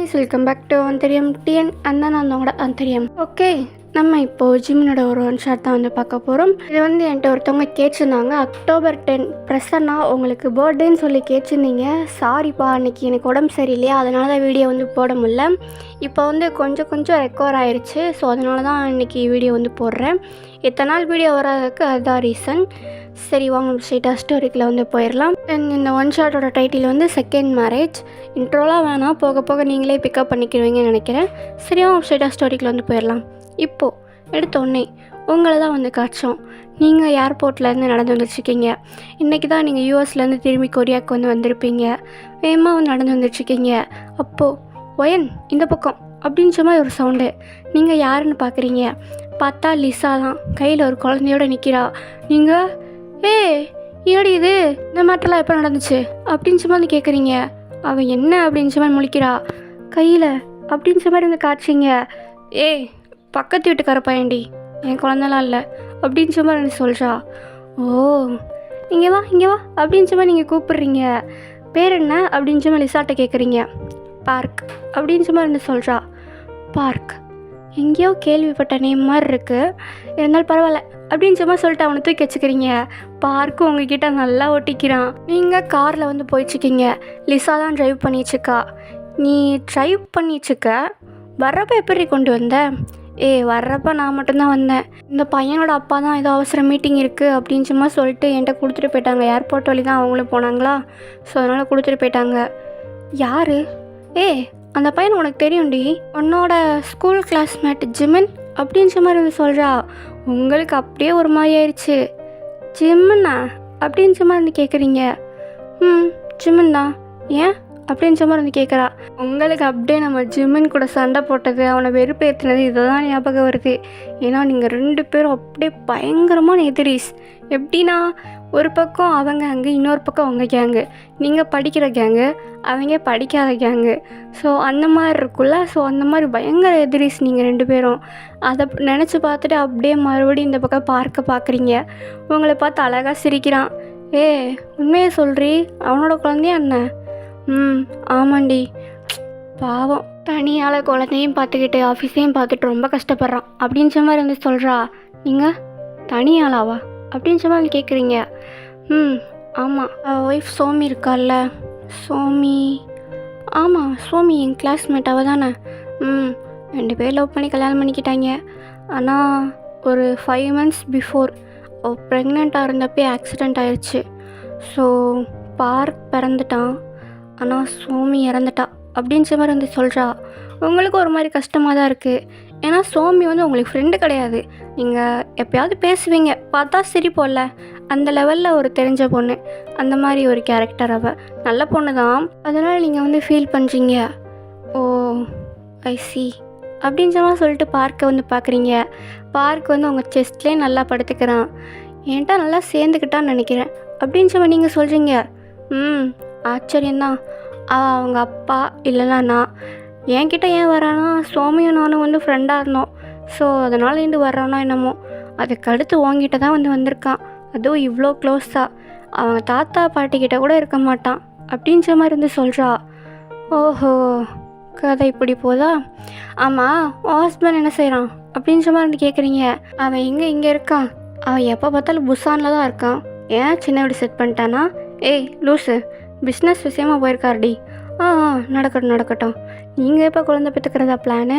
Guys, welcome back to அந்தரியம் TN அந்த நான் அந்தரியம். ஓகே, நம்ம இப்போது ஜிம்னோட ஒரு ஒன் ஷாட் தான் பார்க்க போகிறோம். இது என்கிட்ட ஒருத்தவங்க கேட்டிருந்தாங்க. October 10 ப்ரெசன்னா உங்களுக்கு பர்த்டேன்னு சொல்லி கேட்டிருந்தீங்க. சாரிப்பா, அன்றைக்கி எனக்கு உடம்பு சரியில்லையா, அதனால தான் வீடியோ போட முடியல. இப்போ கொஞ்சம் ரெக்கவர் ஆயிடுச்சு. ஸோ அதனால தான் இன்றைக்கி வீடியோ போடுறேன். எத்தனை நாள் வீடியோ வராதுக்கு அதுதான் ரீசன். சரி, வாங்க ஸ்ட்ரெயிட்டாக ஸ்டோரிக்கில் போயிடலாம். இந்த ஒன் ஷாட்டோட டைட்டில் செகண்ட் மேரேஜ். இன்ட்ரோலாம் வேணாம், போக போக நீங்களே பிக்கப் பண்ணிக்கிறீங்கன்னு நினைக்கிறேன். சரி, வாங்க ஸ்ட்ரெயிட்டாக ஸ்டோரிக்கில் போயிடலாம். இப்போது எடுத்தோடனே உங்களை தான் காய்ச்சோம். நீங்கள் ஏர்போர்ட்லேருந்து நடந்து வந்துட்டுருக்கீங்க. இன்றைக்கி தான் நீங்கள் யூஎஸ்லேருந்து திரும்பி கொரியாவுக்கு வந்திருப்பீங்க. வேகமாக நடந்து வந்துட்டுருக்கீங்க. அப்போது ஒயன் இந்த பக்கம் அப்படின்ற மாதிரி ஒரு சவுண்டு. நீங்கள் யாருன்னு பார்க்குறீங்க. பார்த்தா லிசா தான் கையில் ஒரு குழந்தையோடு நிற்கிறா. நீங்கள் ஏடி இது இந்த மேட்டர்லாம் எப்போ நடந்துச்சு அப்படின்ற மாதிரி கேட்குறீங்க. அவள் என்ன அப்படின்ற மாதிரி முழிக்கிறா. கையில் அப்படின்ற மாதிரி காய்ச்சிங்க. பக்கத்து வீட்டுக்கார பையன்டி, என் குழந்தலாம் இல்லை அப்படின்ற மாதிரி சொல்கிறா. ஓ, இங்கே வா அப்படின்ற மாதிரி நீங்கள் கூப்பிட்றீங்க. பேர் என்ன அப்படின்ற மாதிரி லிசாட்டை கேட்குறீங்க. பார்க் அப்படின்ற மாதிரி சொல்கிறா. பார்க் எங்கேயோ கேள்விப்பட்ட நேம் மாதிரி இருக்குது, இருந்தாலும் பரவாயில்ல அப்படின்ற மாதிரி சொல்லிட்டு அவனை தூக்கி வச்சுக்கிறீங்க. பார்க்கு உங்ககிட்ட நல்லா ஒட்டிக்கிறான். நீங்கள் காரில் போயிட்டுருக்கீங்க. லிசா தான் ட்ரைவ் பண்ணிட்டுருக்கா. நீ ட்ரைவ் பண்ணிட்டுருக்க. வர்றப்போ எப்படி கொண்டு வந்த? வர்றப்போ நான் மட்டும்தான் வந்தேன். இந்த பையனோட அப்பா தான் ஏதோ அவசர மீட்டிங் இருக்குது அப்படின்ற மாதிரி சொல்லிட்டு என்கிட்ட கொடுத்துட்டு போயிட்டாங்க. ஏர்போர்ட் வழி தான் அவங்களும் போனாங்களா, ஸோ அதனால் கொடுத்துட்டு போயிட்டாங்க. யார்? அந்த பையன் உனக்கு தெரியும்டி, உன்னோட ஸ்கூல் கிளாஸ்மேட் ஜிமின் அப்படின்ற மாதிரி சொல்கிறா. உங்களுக்கு அப்படியே ஒரு மாதிரி ஆயிடுச்சு. ஜிம்முண்ணா அப்படின்ற மாதிரி கேட்குறீங்க. ஜிமின் தான், ஏன் அப்படின்ற மாதிரி கேட்குறா. உங்களுக்கு அப்படியே நம்ம ஜிம்மின் கூட சண்டை போட்டது, அவனை வெறுப்பேற்றினது இதை தான் ஞாபகம் வருது. ஏன்னா நீங்கள் 2 பேரும் அப்படியே பயங்கரமான எதிரிஸ். எப்படின்னா, ஒரு பக்கம் அவங்க அங்கே, இன்னொரு பக்கம் அவங்க கேங்கு. நீங்கள் படிக்கிற கேங்கு, அவங்க படிக்காத கேங்கு. ஸோ அந்த மாதிரி இருக்குல்ல. ஸோ அந்த மாதிரி பயங்கர எதிரிஸ் நீங்கள் 2 பேரும். அதை நினச்சி பார்த்துட்டு அப்படியே மறுபடியும் இந்த பக்கம் பார்க்குறீங்க. உங்களை பார்த்து அழகாக சிரிக்கிறான். உண்மையை சொல்கிறீ, அவனோட குழந்தையா என்ன? ஆமாண்டி, பாவம், தனியால் குழந்தையும் பார்த்துக்கிட்டு ஆஃபீஸையும் பார்த்துட்டு ரொம்ப கஷ்டப்படுறான் அப்படின்ற மாதிரி சொல்கிறா. நீங்கள் தனியாளாவா அப்படின்ற மாதிரி கேட்குறீங்க. ஆமாம், ஒய்ஃப் சோமி இருக்கால்ல, சோமி. ஆமாம், சோமி என் கிளாஸ்மேட் அவள் தானே. 2 பேர் லவ் பண்ணி கல்யாணம் பண்ணிக்கிட்டாங்க. ஆனால் ஒரு 5 months பிஃபோர் அவள் ப்ரெக்னெண்ட்டாக இருந்தப்பே ஆக்சிடெண்ட் ஆயிடுச்சு. ஸோ பார்க் பிறந்துட்டான், ஆனால் சோமி இறந்துட்டா அப்படின்ற மாதிரி சொல்கிறா. உங்களுக்கு ஒரு மாதிரி கஷ்டமாக தான் இருக்குது. ஏன்னா சோமி உங்களுக்கு ஃப்ரெண்டு கிடையாது. நீங்கள் எப்போயாவது பேசுவீங்க, பார்த்தா சிரிப்போல்ல, அந்த லெவலில் ஒரு தெரிஞ்ச பொண்ணு. அந்த மாதிரி ஒரு கேரக்டர் அவள். நல்ல பொண்ணு தான், அதனால் நீங்கள் ஃபீல் பண்ணுறீங்க. ஓ, ஐ சி அப்படின்ற மாதிரி சொல்லிட்டு பார்க்க பார்க்குறீங்க. பார்க் உங்கள் செஸ்ட்லேயே நல்லா படுத்துக்கிறான். என்கிட்ட நல்லா சேர்ந்துக்கிட்டான்னு நினைக்கிறேன் அப்படின்ற மாதிரி நீங்கள் சொல்கிறீங்க. ஆச்சரியந்தான். அவங்க அப்பா இல்லைனா நான். என்கிட்ட ஏன் வரானா, சோமியும் நானும் ஃப்ரெண்டாக இருந்தோம். ஸோ அதனால் வர்றானா என்னமோ. அதுக்கடுத்து உங்ககிட்ட தான் வந்திருக்கான். அதுவும் இவ்வளோ க்ளோஸாக. அவங்க தாத்தா பாட்டிக்கிட்ட கூட இருக்க மாட்டான் அப்படின்ற மாதிரி சொல்கிறா. ஓஹோ, கதை இப்படி போதா? ஆமாம், ஹஸ்பண்ட் என்ன செய்கிறான் அப்படின்ற மாதிரி கேட்குறீங்க. அவன் இங்கே இருக்கான். அவன் எப்போ பார்த்தாலும் புசானில் தான் இருக்கான். ஏன் சின்ன வீடு செட் பண்ணிட்டானா? லூஸு, பிஸ்னஸ் விஷயமா போயிருக்காருடி. நடக்கட்டும். நீங்கள் எப்போ குழந்தை பெற்றுக்கிறதா பிளானு?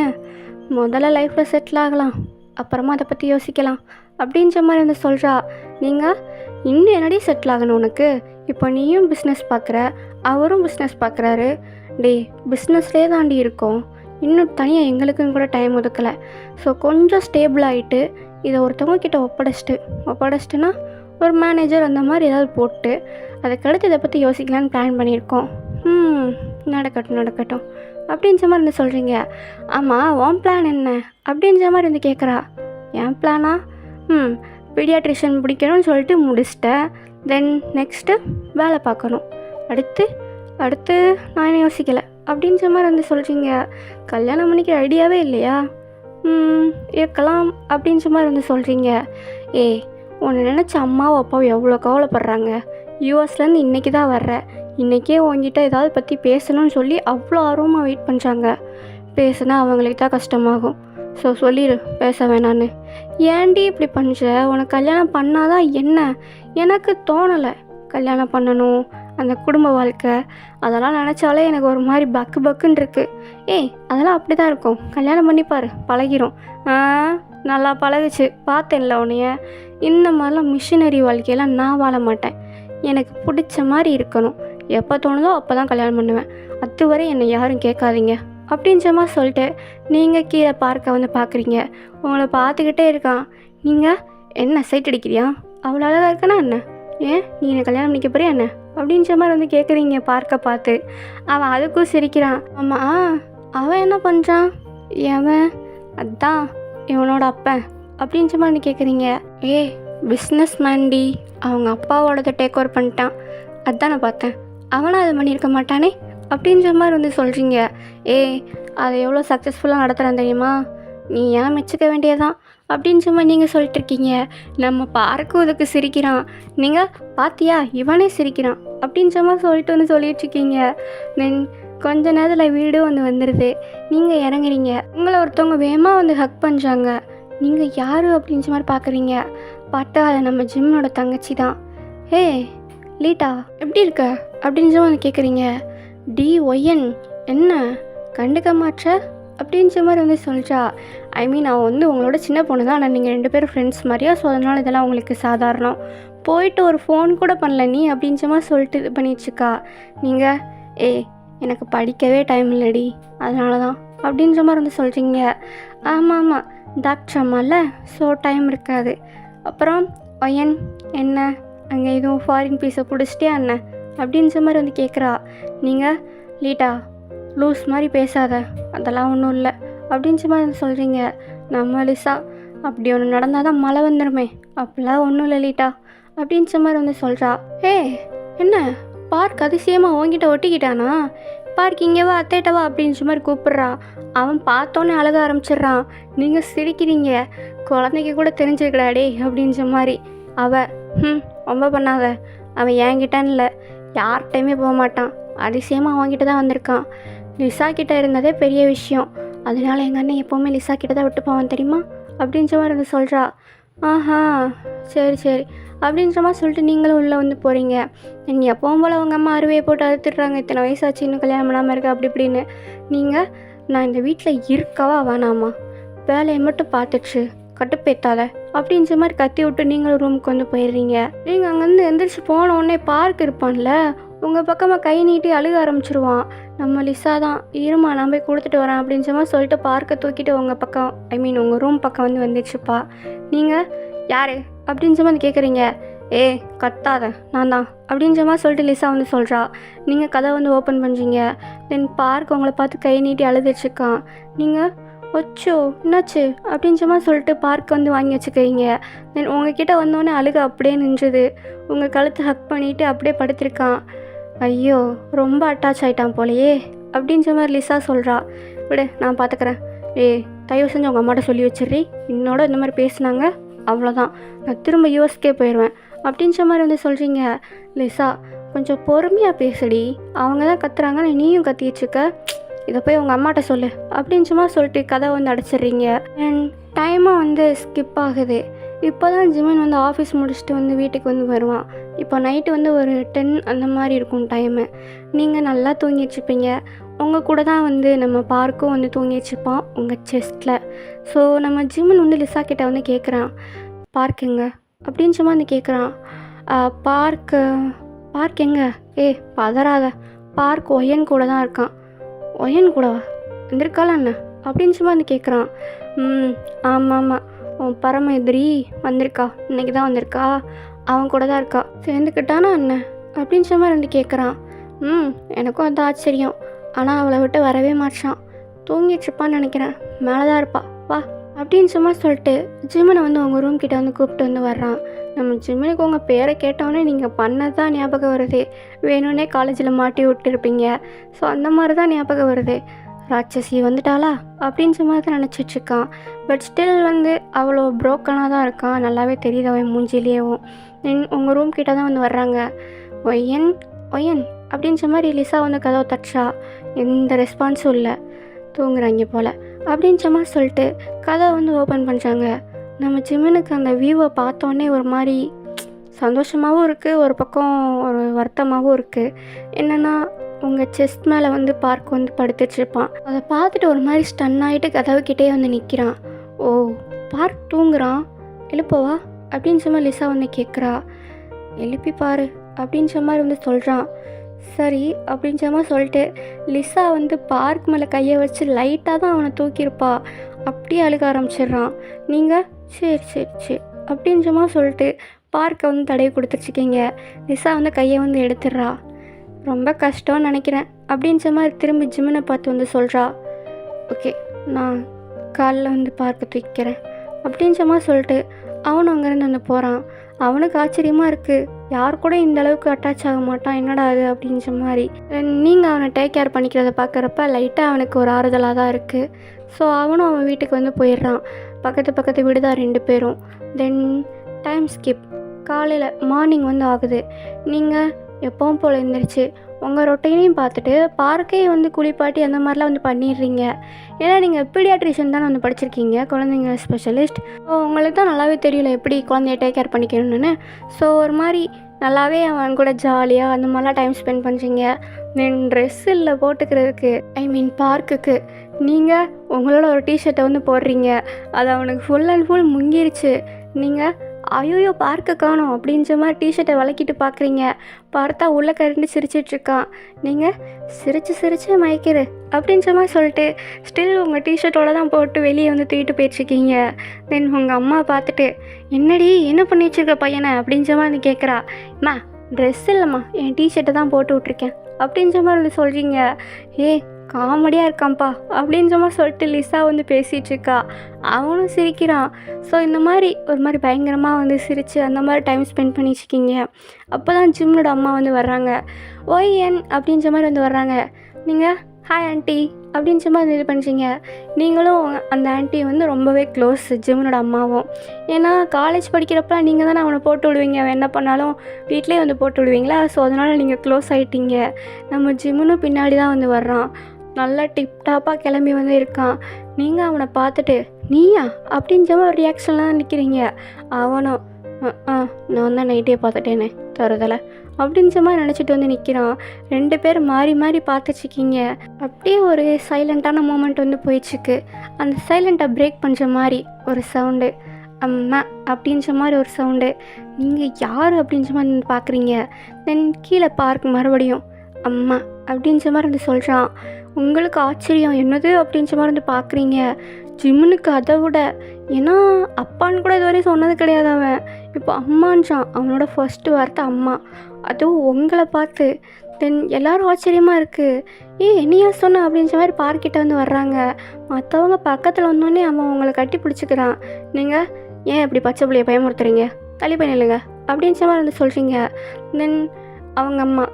முதல்ல லைஃப்பில் செட்டில் ஆகலாம், அப்புறமா அதை பற்றி யோசிக்கலாம் அப்படின்ற மாதிரி சொல்கிறா. நீங்கள் இன்னும் என்னடி செட்டில் ஆகணும் உனக்கு? இப்போ நீயும் பிஸ்னஸ் பார்க்குற, அவரும் பிஸ்னஸ் பார்க்குறாரு. பிஸ்னஸ்லேயே தாண்டி இருக்கோம், இன்னும் தனியாக எங்களுக்குன்னு கூட டைம் ஒதுக்கலை. ஸோ கொஞ்சம் ஸ்டேபிள் ஆகிட்டு இதை ஒருத்தவங்க கிட்ட ஒப்படைச்சிட்டுனா ஒரு மேனேஜர் அந்த மாதிரி ஏதாவது போட்டு அதுக்கடுத்து இதை பற்றி யோசிக்கலான்னு பிளான் பண்ணியிருக்கோம். நடக்கட்டும் அப்படின்ற மாதிரி சொல்கிறீங்க. ஆமாம், உன் பிளான் என்ன அப்படின்ற மாதிரி கேட்குறா. என் பிளானா? பீடியாட்ரிஷியன் பிடிக்கணும்னு சொல்லிட்டு முடிச்சிட்டேன். தென் நெக்ஸ்ட்டு வேலை பார்க்கணும். அடுத்து நான் என்ன யோசிக்கலை அப்படின்ற மாதிரி சொல்கிறீங்க. கல்யாணம் பண்ணிக்கிற ஐடியாவே இல்லையா? இருக்கலாம் அப்படின்ற மாதிரி சொல்கிறீங்க. உன்னை நினச்ச அம்மாவும் அப்பாவும் எவ்வளோ கவலைப்படுறாங்க. யூஎஸ்லேருந்து இன்றைக்கி தான் வர்ற, இன்றைக்கே உங்ககிட்ட ஏதாவது பற்றி பேசணும்னு சொல்லி அவ்வளோ ஆர்வமாக வெயிட் பண்ணுறாங்க. பேசுனா அவங்களுக்கு தான் கஷ்டமாகும். ஸோ சொல்லிடு பேச வேணான்னு. ஏன்டி இப்படி பண்ணுற? உனக்கு கல்யாணம் பண்ணாதான் என்ன? எனக்கு தோணலை கல்யாணம் பண்ணணும், அந்த குடும்ப வாழ்க்கை அதெல்லாம் நினச்சாலே எனக்கு ஒரு மாதிரி பக்கு பக்குன்னு இருக்குது. ஏய் அதெல்லாம் அப்படி தான் இருக்கும், கல்யாணம் பண்ணிப்பார் பழகிரும். நல்லா பழகுச்சு, பார்த்தேன்ல உன்னைய. இந்த மாதிரிலாம் மிஷினரி வாழ்க்கையெல்லாம் நான் வாழ மாட்டேன். எனக்கு பிடிச்ச மாதிரி இருக்கணும், எப்போ தோணுதோ அப்போ தான் கல்யாணம் பண்ணுவேன், அதுவரை என்னை யாரும் கேட்காதீங்க அப்படின்ற மாதிரி சொல்லிட்டு நீங்கள் கீழே பார்க்க வந்து பார்க்குறீங்க. உங்களை பார்த்துக்கிட்டே இருக்கான். நீங்கள் என்ன சைட் அடிக்கிறியா? அவ்வளோ அழகாக இருக்கனா என்ன? ஏன் நீ என்னை கல்யாணம் பண்ணிக்க போறியா என்ன அப்படின்ற மாதிரி வந்து கேட்குறீங்க பார்க்க பார்த்து. அவன் அதுக்கும் சிரிக்கிறான். ஆமாம் அவன் என்ன பண்ணுறான்? அவன் அதான் இவனோட அப்பன் அப்படின்ற மாதிரி கேட்குறீங்க. பிஸ்னஸ் மேன்டி, அவங்க அப்பாவோடதை டேக் ஓவர் பண்ணிட்டான், அதான் நான் பார்த்தேன். அவனும் அதை பண்ணியிருக்க மாட்டானே அப்படின்ற மாதிரி வந்து சொல்கிறீங்க. அதை எவ்வளோ சக்ஸஸ்ஃபுல்லாக நடத்துகிறான் தெரியுமா? நீ ஏன் மெச்சிக்க வேண்டியதான் அப்படின்ற மாதிரி நீங்கள் சொல்லிட்டு இருக்கீங்க. நம்ம பார்க்கும் இதுக்கு சிரிக்கிறான். நீங்கள் பாத்தியா இவனே சிரிக்கிறான் அப்படின்ற மாதிரி சொல்லிட்டு இருக்கீங்க. தென் கொஞ்ச நேரத்தில் வீடு வந்துடுது. நீங்கள் இறங்குறீங்க. உங்களை ஒருத்தவங்க வேகமாக வந்து ஹக் பண்ணுறாங்க. நீங்கள் யார் அப்படின்ற மாதிரி பார்க்குறீங்க. பார்த்தா அதை நம்ம ஜிம்மனோட தங்கச்சி தான். லீட்டா எப்படி இருக்க அப்படின்ற மாதிரி கேட்குறீங்க. DYN என்ன கண்டுக்க மாற்ற அப்படின்ற மாதிரி வந்து சொல்கிறா. நான் வந்து உங்களோட சின்ன பொண்ணு தான், ஆனால் நீங்கள் 2 பேரும் ஃப்ரெண்ட்ஸ் மாதிரியா, ஸோ அதனால் இதெல்லாம் உங்களுக்கு சாதாரணம். போயிட்டு ஒரு ஃபோன் கூட பண்ணல நீ அப்படின்ற மாதிரி சொல்லிட்டு இது பண்ணிட்டுருக்கா. நீங்கள் எனக்கு படிக்கவே டைம் இல்லடி அதனால தான் அப்படின்ற மாதிரி வந்து சொல்கிறீங்க. ஆமாம் டாக்டர் அம்மால, ஸோ டைம் இருக்காது. அப்புறம் ஒயன் என்ன அங்கே எதுவும் ஃபாரின் பீஸை பிடிச்சிட்டியா என்ன அப்படின்ற மாதிரி வந்து கேட்குறா. நீங்கள் லீட்டா லூஸ் மாதிரி பேசாத, அதெல்லாம் ஒன்றும் இல்லை அப்படின்ற மாதிரி வந்து சொல்கிறீங்க. நம்ம லிசா அப்படி ஒன்று நடந்தால் தான் மழை வந்துடுமே, அப்படிலாம் ஒன்றும் இல்லை லீட்டா அப்படின்ற மாதிரி வந்து சொல்கிறா. என்ன பார்க் அதிசயமாக உங்ககிட்ட ஒட்டிக்கிட்டானா? பார்க் இங்கேவா அத்தேட்டவா அப்படின்ற மாதிரி கூப்பிட்றா. அவன் பார்த்தோன்னே அழக ஆரம்பிச்சிட்றான். நீங்கள் சிரிக்கிறீங்க. குழந்தைக்கு கூட தெரிஞ்சிருக்கடாடே அப்படின்ற மாதிரி. ரொம்ப பண்ணாத, அவன் என்கிட்டன்னு இல்லை யார்கிட்டையுமே போக மாட்டான், அதிசயமாக அவன்கிட்ட தான் வந்திருக்கான். லிசா கிட்டே இருந்ததே பெரிய விஷயம், அதனால எங்கள் அண்ணன் எப்போவுமே லிசா கிட்ட தான் விட்டு போவான் தெரியுமா அப்படின்ற மாதிரி வந்து சொல்கிறா. ஆஹா சரி அப்படின்ற மாதிரி சொல்லிட்டு நீங்களும் உள்ளே வந்து போகிறீங்க. நீங்கள் எப்பவும் போல் அவங்க அம்மா அறுவையை போட்டு அறுத்துடுறாங்க, இத்தனை வயசாச்சு இன்னும் கல்யாணம் பண்ணாமல் இருக்கா அப்படி இப்படின்னு. நீங்கள் நான் இந்த வீட்டில் இருக்கவா வேணாமா, வேலையை மட்டும் பார்த்துச்சு கட்டுப்பேத்தாத அப்படின்ற மாதிரி கத்தி விட்டு நீங்களும் ரூமுக்கு வந்து போயிடுறீங்க. நீங்கள் அங்கேருந்து எந்திரிச்சு போன உடனே பார்க் இருப்பான்ல, உங்கள் பக்கமாக கை நீட்டி அழுக ஆரம்பிச்சிருவான். நம்ம லிசா தான், இருமா நான் போய் கொடுத்துட்டு வரேன் அப்படின்ற மாதிரி சொல்லிட்டு பார்க்கை தூக்கிட்டு உங்கள் பக்கம் உங்கள் ரூம் பக்கம் வந்து வந்துடுச்சுப்பா. நீங்கள் யார் அப்படின்ற மாதிரி கேட்குறீங்க. கத்தாத நான் தான் அப்படின்ற மாதிரி சொல்லிட்டு லிசா வந்து சொல்கிறா. நீங்கள் கதை வந்து ஓப்பன் பண்ணுறீங்க. தென் பார்க் உங்களை பார்த்து கை நீட்டி அழுதுச்சுக்கான். நீங்கள் வச்சோ என்னாச்சு அப்படின்ற மாதிரி சொல்லிட்டு பார்க் வந்து வாங்கி வச்சுக்கிறீங்க. தென் உங்ககிட்ட வந்தோடனே அழுக அப்படியே நின்றுது. உங்கள் கழுத்தை ஹக் பண்ணிவிட்டு அப்படியே படுத்திருக்கான். ஐயோ ரொம்ப அட்டாச் ஆகிட்டான் போலையே அப்படின்ற மாதிரி லிசா சொல்கிறா. விடு நான் பார்த்துக்கிறேன். தயவு செஞ்சு உங்கள் அம்மாட்ட சொல்லி வச்சிடுறீ, என்னோட இந்த மாதிரி பேசுனாங்க அவ்வளோதான், நான் திரும்ப யூஎஸ்கே போயிடுவேன் அப்படின்ற மாதிரி வந்து சொல்கிறீங்க. லிசா கொஞ்சம் பொறுமையாக பேசுடி, அவங்க தான் கத்துறாங்கன்னு நீயும் கத்திச்சுக்க, இதை போய் உங்கள் அம்மாட்ட சொல்லு அப்படின்னு மாதிரி சொல்லிட்டு கதை வந்து அடைச்சிட்றீங்க. அண்ட் டைமும் வந்து ஸ்கிப் ஆகுது. இப்போ தான் ஜிமன் வந்து ஆஃபீஸ் முடிச்சுட்டு வந்து வீட்டுக்கு வந்து வருவான். இப்போ நைட்டு வந்து ஒரு 10 அந்த மாதிரி இருக்கும் டைமு. நீங்கள் நல்லா தூங்கிடுச்சுப்பீங்க. உங்கள் கூட தான் வந்து நம்ம பார்க்கும் வந்து தூங்கிடுச்சுப்பான் உங்கள் செஸ்ட்டில். ஸோ நம்ம ஜிமன் வந்து லிசா கிட்ட வந்து கேட்குறான், பார்க்குங்க அப்படின்ற மாதிரி வந்து கேட்குறான். பார்க் எங்க? பதறாத, பார்க் ஒயன் கூட தான் இருக்கான். ஒயன் கூடவா வந்திருக்காளா என்ன அப்படின்னு சும்மா வந்து கேட்குறான். ஆமாம் உன் பரம எதிரி வந்திருக்கா, இன்னைக்கு தான் வந்திருக்கா, அவன் கூட தான் இருக்கா, சேர்ந்துக்கிட்டானா என்ன அப்படின்னு சும்மா வந்து கேட்குறான். எனக்கும் அது ஆச்சரியம், ஆனால் அவளை விட்டு வரவே மாட்டான், தூங்கிட்டுருப்பான்னு நினைக்கிறேன், மேலே தான் இருப்பா வா அப்படின்னு சும்மா சொல்லிட்டு ஜிம்மனை வந்து உங்கள் ரூம் கிட்டே வந்து கூப்பிட்டு வந்து வர்றான். நம்ம ஜிம்மனுக்கு உங்கள் பேரை கேட்டோன்னே நீங்கள் பண்ணது தான் ஞாபகம் வருது, வேணும்னே காலேஜில் மாட்டி விட்டுருப்பீங்க, ஸோ அந்த மாதிரி தான் ஞாபகம் வருது. ராட்சசி வந்துட்டாளா அப்படின்ற மாதிரி தான் நினச்சிட்ருக்கான். பட் ஸ்டில் வந்து அவ்வளோ ப்ரோக்கனாக தான் இருக்கான், நல்லாவே தெரியுது அவன் மூஞ்சிலேயும். தென் உங்கள் ரூம் கிட்டே தான் வந்து வர்றாங்க. ஒயன் அப்படின்ற மாதிரி லிசா வந்து கதவை தட்டுறா. எந்த ரெஸ்பான்ஸும் இல்லை, தூங்குறாங்க போல் அப்படின்ற மாதிரி சொல்லிட்டு கதவை வந்து ஓப்பன் பண்ணுறாங்க. நம்ம ஜிம்மனுக்கு அந்த வியூவை பார்த்தோன்னே ஒரு மாதிரி சந்தோஷமாகவும் இருக்குது, ஒரு பக்கம் ஒரு வருத்தமாகவும் இருக்குது. என்னென்னா உங்கள் செஸ்ட் மேலே வந்து பார்க் வந்து படுத்துட்ருப்பான். அதை பார்த்துட்டு ஒரு மாதிரி ஸ்டன் ஆகிட்டு கதவுக்கிட்டே வந்து நிற்கிறான். ஓ, பார்க் தூங்குறான், எழுப்பவா அப்படின்ற மாதிரி லிசா வந்து கேட்குறா. எழுப்பி பாரு அப்படின்ற மாதிரி வந்து சொல்கிறான். சரி அப்படின்ற மாதிரி சொல்லிட்டு லிசா வந்து பார்க் மேலே கையை வச்சு லைட்டாக தான் அவனை தூக்கியிருப்பா, அப்படியே அழுக ஆரம்பிச்சிடுறான். நீங்கள் சரி சரி சரி அப்படின்ற மாதிரி சொல்லிட்டு பார்க்கை வந்து தடவி கொடுத்துட்ருக்கீங்க. லிசா வந்து கையை வந்து எடுத்துடுறா. ரொம்ப கஷ்டம்னு நினைக்கிறேன் அப்படின்ற மாதிரி திரும்பி ஜிம்மனை பார்த்து வந்து சொல்கிறா. ஓகே, நான் காலில் வந்து பார்க்க தூக்கிறேன் அப்படின்ற மாதிரி சொல்லிட்டு அவனும் அங்கேருந்து வந்து போகிறான். அவனுக்கு ஆச்சரியமாக இருக்குது, யார் கூட இந்த அளவுக்கு அட்டாச் ஆக மாட்டான், என்னடா அது அப்படின்ற மாதிரி. நீங்கள் அவனை டேக் கேர் பண்ணிக்கிறத பார்க்குறப்ப லைட்டாக அவனுக்கு ஒரு ஆறுதலாக தான் இருக்குது. ஸோ அவனும் அவன் வீட்டுக்கு வந்து போயிடுறான். பக்கத்து வீடு தான் 2 பேரும். தென் டைம் ஸ்கிப், காலையில் மார்னிங் வந்து ஆகுது. நீங்கள் எப்பவும் போல் எழுந்திரிச்சு உங்கள் ரொட்டைனையும் பார்த்துட்டு பார்க்கையும் வந்து குளிப்பாட்டி அந்த மாதிரிலாம் வந்து பண்ணிடுறீங்க. ஏன்னா நீங்கள் பீடியாட்ரிஷியன் தானே வந்து படிச்சிருக்கீங்க, குழந்தைங்க ஸ்பெஷலிஸ்ட். ஸோ உங்களுக்கு தான் நல்லாவே தெரியல எப்படி குழந்தைய டேக் கேர் பண்ணிக்கணும்னு. ஸோ ஒரு மாதிரி நல்லாவே அவன் கூட ஜாலியாக அந்த மாதிரிலாம் டைம் ஸ்பெண்ட் பண்ணுறீங்க. தென் ட்ரெஸ் இல்லை போட்டுக்கிறதுக்கு, பார்க்குக்கு நீங்கள் உங்களோட ஒரு டிஷர்ட்டை வந்து போடுறீங்க, அது அவனுக்கு ஃபுல் அண்ட் ஃபுல் முங்கிருச்சு. நீங்கள் ஐயோ பார்க்க காணோம் அப்படின்ற மாதிரி டிஷர்ட்டை விளக்கிட்டு பார்க்குறீங்க. பார்த்தா உள்ளே கரண்டு சிரிச்சிட்ருக்கான். நீங்கள் சிரிச்சு மயக்கிறு அப்படின்ற மாதிரி சொல்லிட்டு ஸ்டில் உங்கள் டிஷர்ட்டோடு தான் போட்டு வெளியே வந்து தூக்கிட்டு போயிட்டுருக்கீங்க. தென் உங்கள் அம்மா பார்த்துட்டு என்னடி என்ன பண்ணி வச்சுருக்க பையனை அப்படின்ற மாதிரி வந்து கேட்குறா. அம்மா ட்ரெஸ் இல்லைம்மா, என் டிஷர்ட்டை தான் போட்டு விட்ருக்கேன் அப்படின்ற மாதிரி வந்து சொல்கிறீங்க. காமெடியாக இருக்கான்ப்பா அப்படின்ற மாதிரி சொல்லிட்டு லிசா வந்து பேசிகிட்ருக்கா. அவனும் சிரிக்கிறான். ஸோ இந்த மாதிரி ஒரு மாதிரி பயங்கரமாக வந்து சிரித்து அந்த மாதிரி டைம் ஸ்பெண்ட் பண்ணிச்சுக்கிங்க. அப்போ தான் ஜிம்மனோட அம்மா வந்து வர்றாங்க. ஒய்என் அப்படின்ற மாதிரி வந்து வர்றாங்க. நீங்கள் ஹாய் ஆண்டி அப்படின்ற மாதிரி இது பண்ணுறீங்க. நீங்களும் அந்த ஆண்டி வந்து ரொம்பவே க்ளோஸ் ஜிம்மனோட அம்மாவும். ஏன்னா காலேஜ் படிக்கிறப்ப நீங்கள் தானே அவனை போட்டு விடுவீங்க, அவன் என்ன பண்ணாலும் வீட்டிலே வந்து போட்டு விடுவீங்களா. ஸோ அதனால் நீங்கள் க்ளோஸ் ஆகிட்டீங்க. நம்ம ஜிம்மனும் பின்னாடி தான் வந்து வர்றான். நல்லா டிப்டாப்பாக கிளம்பி வந்து இருக்கான். நீங்கள் அவனை பார்த்துட்டு நீயா அப்படின்ற மாதிரி ஒரு ரியாக்ஷன்லாம் தான் நிற்கிறீங்க. அவனும் நான் தான் நைட்டே பார்த்துட்டேனே தருதலை அப்படின்ற மாதிரி நினச்சிட்டு வந்து நிற்கிறான். 2 பேர் மாறி மாறி பார்த்துச்சிக்கிங்க. அப்படியே ஒரு சைலண்ட்டான மூமெண்ட் வந்து போயிடுச்சுக்கு. அந்த சைலண்ட்டை பிரேக் பண்ணுற மாதிரி ஒரு சவுண்டு, அம்மா அப்படின்ற மாதிரி ஒரு சவுண்டு. நீங்கள் யார் அப்படின்ற மாதிரி வந்து பார்க்குறீங்க. தென் கீழே பார்க்க மறுபடியும் அம்மா அப்படின்ற மாதிரி வந்து சொல்கிறான். உங்களுக்கு ஆச்சரியம், என்னது அப்படின்ற மாதிரி வந்து பார்க்குறீங்க. ஜிம்மனுக்கு அதை விட, ஏன்னா அப்பான்னு கூட இதுவரை சொன்னது கிடையாது அவன். இப்போ அம்மான்றான். அவனோட ஃபர்ஸ்ட்டு வார்த்தை அம்மா, அதுவும் உங்களை பார்த்து. தென் எல்லோரும் ஆச்சரியமாக இருக்குது. என்னையா சொன்ன அப்படின்ற மாதிரி பார்க்கிட்ட வந்து வர்றாங்க. மற்றவங்க பக்கத்தில் வந்தோடனே அவன் அவங்களை கட்டி பிடிச்சிக்கிறான். நீங்கள் ஏன் இப்படி பச்சை பிள்ளையை பயமுறுத்துறீங்க, தள்ளி போய் நில்லுங்க அப்படின்ற மாதிரி வந்து சொல்கிறீங்க. தென் அவங்க அம்மா,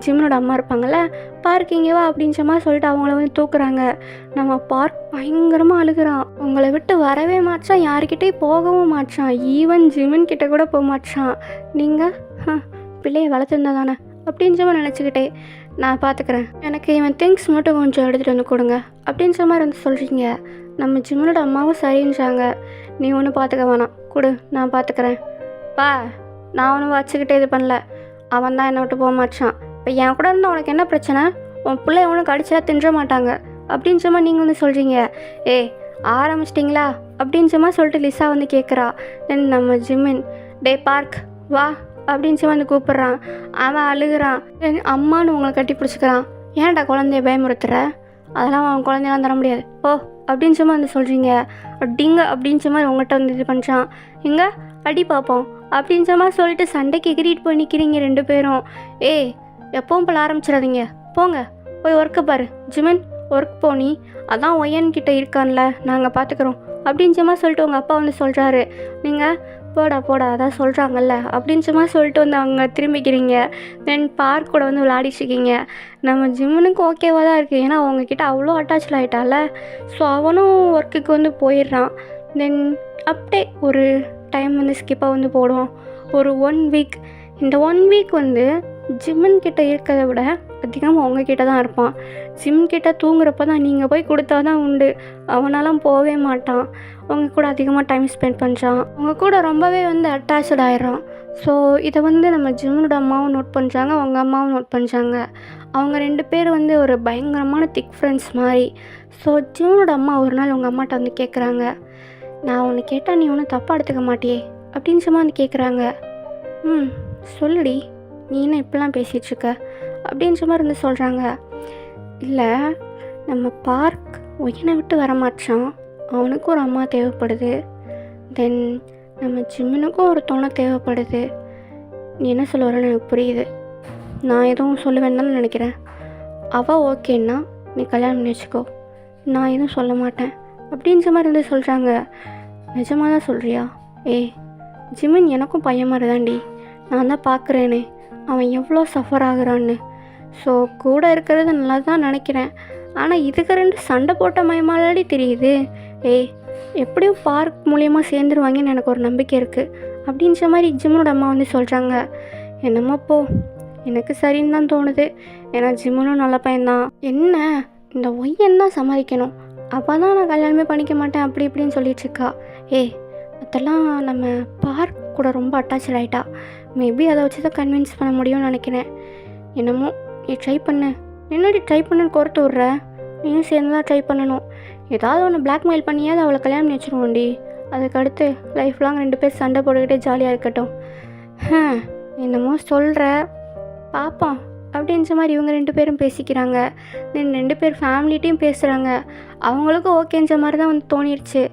ஜிம்மனோட அம்மா இருப்பாங்கள்ல, பார்க்கிங்கவா அப்படின்ற மாதிரி சொல்லிட்டு அவங்கள வந்து தூக்குறாங்க. நம்ம பார்க் பயங்கரமாக அழுகிறான். உங்களை விட்டு வரவே மாட்டான், யாருக்கிட்டே போகவும் மாட்டான், ஈவன் ஜிம்மன் கிட்ட கூட போக மாட்டான். நீங்கள் பிள்ளையை வளர்த்துருந்தா தானே அப்படின்ற மாதிரி நினச்சிக்கிட்டே நான் பார்த்துக்கிறேன், எனக்கு இவன் திங்ஸ் மட்டும் கொஞ்சம் எடுத்துகிட்டு வந்து கொடுங்க அப்படின்ற மாதிரி வந்து சொல்கிறீங்க. நம்ம ஜிம்மனோட அம்மாவும் சரின்றாங்க. நீ ஒன்றும் பார்த்துக்க வேணாம், கொடு நான் பார்த்துக்கிறேன். நான் ஒன்றும் வச்சுக்கிட்டே இது பண்ணல, அவன் தான் என்னை விட்டு போக மாட்டான். இப்போ என் கூட இருந்தால் உனக்கு என்ன பிரச்சனை, உன் பிள்ளை ஒன்றும் கடிச்சா தின்ற மாட்டாங்க அப்படின்ற மாதிரி நீங்கள் வந்து சொல்கிறீங்க. ஆரம்பிச்சிட்டிங்களா அப்படின்ற மாதிரி சொல்லிட்டு லிசா வந்து கேட்குறா. தென் நம்ம ஜிம்மின், பார்க் வா அப்படின்ற மாதிரி வந்து கூப்பிட்றான். அவன் அழுகிறான். தென் அம்மானு உங்களை கட்டி பிடிச்சிக்கிறான். ஏன்டா குழந்தைய பயமுறுத்துற, அதெல்லாம் அவன் குழந்தையெல்லாம் தர முடியாது ஓ அப்படின்ற மாதிரி வந்து சொல்கிறீங்க. அப்படிங்க அப்படின்ற மாதிரி உங்கள்கிட்ட வந்து இது பண்ணுறான். எங்கே அடி பார்ப்போம் அப்படின்ற மாதிரி சொல்லிட்டு சண்டைக்கு எகிரிட்டு போய் நிற்கிறீங்க 2 பேரும். எப்பவும் போல் ஆரம்பிச்சிடாதீங்க, போங்க போய் ஒர்க்கை பாரு ஜிமின், ஒர்க் போனி, அதான் ஒய்யன் கிட்ட இருக்கான்ல, நாங்கள் பார்த்துக்குறோம் அப்படின்ற மாதிரி சொல்லிட்டு உங்கள் அப்பா வந்து சொல்கிறாரு. நீங்கள் போடா அதான் சொல்கிறாங்கல்ல அப்படின்ற மாதிரி சொல்லிட்டு வந்து அவங்க திரும்பிக்கிறீங்க. தென் பார்க் கூட வந்து விளையாடிச்சிருக்கீங்க. நம்ம ஜிம்மனுக்கு ஓகேவாக தான் இருக்குது, ஏன்னா அவங்கக்கிட்ட அவ்வளோ அட்டாச்சில் ஆகிட்டால. ஸோ அவனும் ஒர்க்குக்கு வந்து போயிடுறான். தென் அப்படியே ஒரு டைம் வந்து ஸ்கிப்பாக வந்து போடுவோம். ஒரு 1 வீக். இந்த 1 வீக் வந்து ஜிம்மன் கிட்ட இருக்கிறத விட அதிகமாக உங்ககிட்ட தான் இருப்பான். ஜிம் கிட்ட தூங்குறப்ப தான் நீங்கள் போய் கொடுத்தா தான் உண்டு. அவனாலாம் போகவே மாட்டான். உங்கள் கூட அதிகமாக டைம் ஸ்பெண்ட் பண்ணுறான். உங்கள் கூட ரொம்பவே அட்டாச்ட் ஆயிடுறான். ஸோ இதை நம்ம ஜிம்னோட அம்மாவும் நோட் பண்ணுறாங்க, அவங்க அம்மாவும் நோட் பண்ணுறாங்க. அவங்க 2 பேர் ஒரு பயங்கரமான திக் ஃப்ரெண்ட்ஸ் மாதிரி. ஸோ ஜிம்னோட அம்மா ஒரு நாள் உங்கள் அம்மாட்ட கேட்குறாங்க, நான் ஒன்று கேட்டால் நீ ஒன்றும் தப்பாக எடுத்துக்க மாட்டியே அப்படின்னு கேட்குறாங்க. சொல்லுடி, நீ என்ன இப்படிலாம் பேசிகிட்ருக்க அப்படின்ற மாதிரி சொல்கிறாங்க. இல்லை, நம்ம பார்க் ஒய்யனை விட்டு வரமாட்டான், அவனுக்கும் ஒரு அம்மா தேவைப்படுது. தென் நம்ம ஜிம்முனுக்கும் ஒரு துணை தேவைப்படுது. நீ என்ன சொல்ல வரேன்னு எனக்கு புரியுது. நான் எதுவும் சொல்லுவேன்னு தான் நினைக்கிறேன். அவள் ஓகேன்னா நீ கல்யாணம் பண்ணி வச்சுக்கோ, நான் எதுவும் சொல்ல மாட்டேன் அப்படின்ற மாதிரி சொல்கிறாங்க. நிஜமாக தான் சொல்கிறியா? ஜிமின் எனக்கும் பையன் மாதிரி தாண்டி, நான் தான் பார்க்குறேனே அவன் எவ்வளோ சஃபர் ஆகுறான்னு. ஸோ கூட இருக்கிறது நல்லா தான் நினைக்கிறேன். ஆனால் இதுக்கு 2 சண்டை போட்ட மயமாலாடி தெரியுது. எப்படியும் பார்க் மூலியமாக சேர்ந்துருவாங்கன்னு எனக்கு ஒரு நம்பிக்கை இருக்குது அப்படின்ற மாதிரி ஜிம்மனோட அம்மா சொல்கிறாங்க. என்னம்மா போ, எனக்கு சரின்னு தான் தோணுது. ஏன்னா ஜிம்மனும் நல்ல பையன்தான். என்ன இந்த ஒய்யன் தான் சமாளிக்கணும், அப்போ தான் நான் கல்யாணமே பண்ணிக்க மாட்டேன் அப்படி இப்படின்னு சொல்லிட்டுருக்கா. அதெல்லாம் நம்ம பார்க் கூட ரொம்ப அட்டாச் ஆகிட்டா. மேபி அதை வச்சு தான் கன்வின்ஸ் பண்ண முடியும்னு நினைக்கிறேன். என்னமோ நீ ட்ரை பண்ணு. என்னடி ட்ரை பண்ணுன்னு கோர்த்து விட்ற? நீயும் சேர்ந்து தான் ட்ரை பண்ணணும். ஏதாவது ஒன்று பிளாக்மெயில் பண்ணியாவது அவளை கல்யாணம் பண்ணி வச்சுருவோண்டி. அதுக்கடுத்து லைஃப் லாங் 2 பேர் சண்டை போட்டுக்கிட்டே ஜாலியாக இருக்கட்டும். என்னமோ சொல்கிற, பாப்போம் அப்படின்ற மாதிரி இவங்க 2 பேரும் பேசிக்கிறாங்க. தென் 2 பேர் ஃபேமிலிட்டையும் பேசுகிறாங்க. அவங்களுக்கும் ஓகேன்ற மாதிரி தான் தோணிடுச்சு.